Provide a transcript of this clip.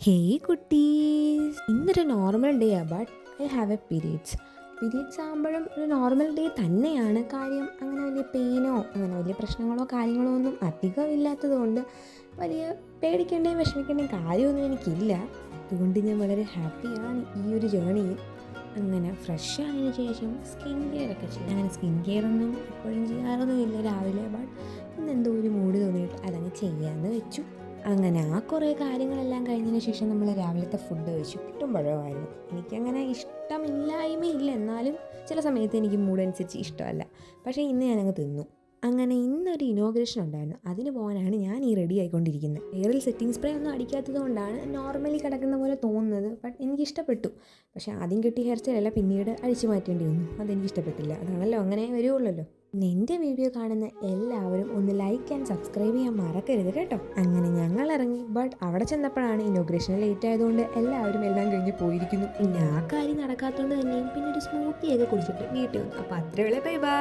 Hey കുട്ടീസ്, ഇന്നൊരു normal day but I have a periods ആകുമ്പോഴും ഒരു നോർമൽ ഡേ തന്നെയാണ്. കാര്യം അങ്ങനെ വലിയ പെയിനോ അങ്ങനെ വലിയ പ്രശ്നങ്ങളോ കാര്യങ്ങളോ ഒന്നും അധികം ഇല്ലാത്തത് കൊണ്ട് വലിയ പേടിക്കേണ്ടയും വിഷമിക്കേണ്ടയും കാര്യമൊന്നും എനിക്കില്ല. അതുകൊണ്ട് ഞാൻ വളരെ ഹാപ്പിയാണ് ഈ ഒരു ജേണിയിൽ. അങ്ങനെ ഫ്രഷ് ആയതിനു ശേഷം സ്കിൻ കെയർ ഒക്കെ ചെയ്യും. അങ്ങനെ സ്കിൻ കെയർ ഒന്നും എപ്പോഴും ചെയ്യാറൊന്നുമില്ല രാവിലെ, ബട്ട് ഇന്നെന്തോ ഒരു മൂഡ് തോന്നിയിട്ട് അതങ്ങ് ചെയ്യാമെന്ന് വെച്ചു. അങ്ങനെ ആ കുറേ കാര്യങ്ങളെല്ലാം കഴിഞ്ഞതിന് ശേഷം നമ്മൾ രാവിലത്തെ ഫുഡ് കഴിച്ചു. പുട്ടും പഴമായിരുന്നു. എനിക്കങ്ങനെ ഇഷ്ടമില്ലായ്മയില്ല, എന്നാലും ചില സമയത്ത് എനിക്ക് മൂഡനുസരിച്ച് ഇഷ്ടമല്ല. പക്ഷേ ഇന്ന് ഞാനങ്ങ് തിന്നു. അങ്ങനെ ഇന്നൊരു ഇനോഗ്രേഷൻ ഉണ്ടായിരുന്നു, അതിന് പോകാനാണ് ഞാൻ ഈ റെഡി ആയിക്കൊണ്ടിരിക്കുന്നത്. എയറിൽ സെറ്റിംഗ് സ്പ്രേ ഒന്നും അടിക്കാത്തത് കൊണ്ടാണ് നോർമലി കിടക്കുന്ന പോലെ തോന്നുന്നത്, ബട്ട് എനിക്കിഷ്ടപ്പെട്ടു. പക്ഷേ ആദ്യം കിട്ടിയ ഹെയർ സ്റ്റൈലല്ല പിന്നീട് അഴിച്ചു മാറ്റേണ്ടി വന്നു. അതെനിക്കിഷ്ടപ്പെട്ടില്ല. അതാണല്ലോ, അങ്ങനെ വരുവുള്ളല്ലോ. എൻ്റെ വീഡിയോ കാണുന്ന എല്ലാവരും ഒന്ന് ലൈക്ക് ആൻഡ് സബ്സ്ക്രൈബ് ചെയ്യാൻ മറക്കരുത് കേട്ടോ. അങ്ങനെ ഞങ്ങൾ ഇറങ്ങി, ബട്ട് അവിടെ ചെന്നപ്പോഴാണ് ഇനോഗ്രേഷൻ ലേറ്റ് ആയതുകൊണ്ട് എല്ലാവരും എല്ലാം കഴിഞ്ഞ് പോയിരിക്കുന്നു. പിന്നെ ആ കാര്യം നടക്കാത്തതുകൊണ്ട് തന്നെയും പിന്നെ ഒരു സ്മൂത്തിയൊക്കെ കുടിച്ചിട്ട് വീട്ടിൽ വന്നു. അപ്പോൾ അത്രയുള്ള ബൈ ബൈ.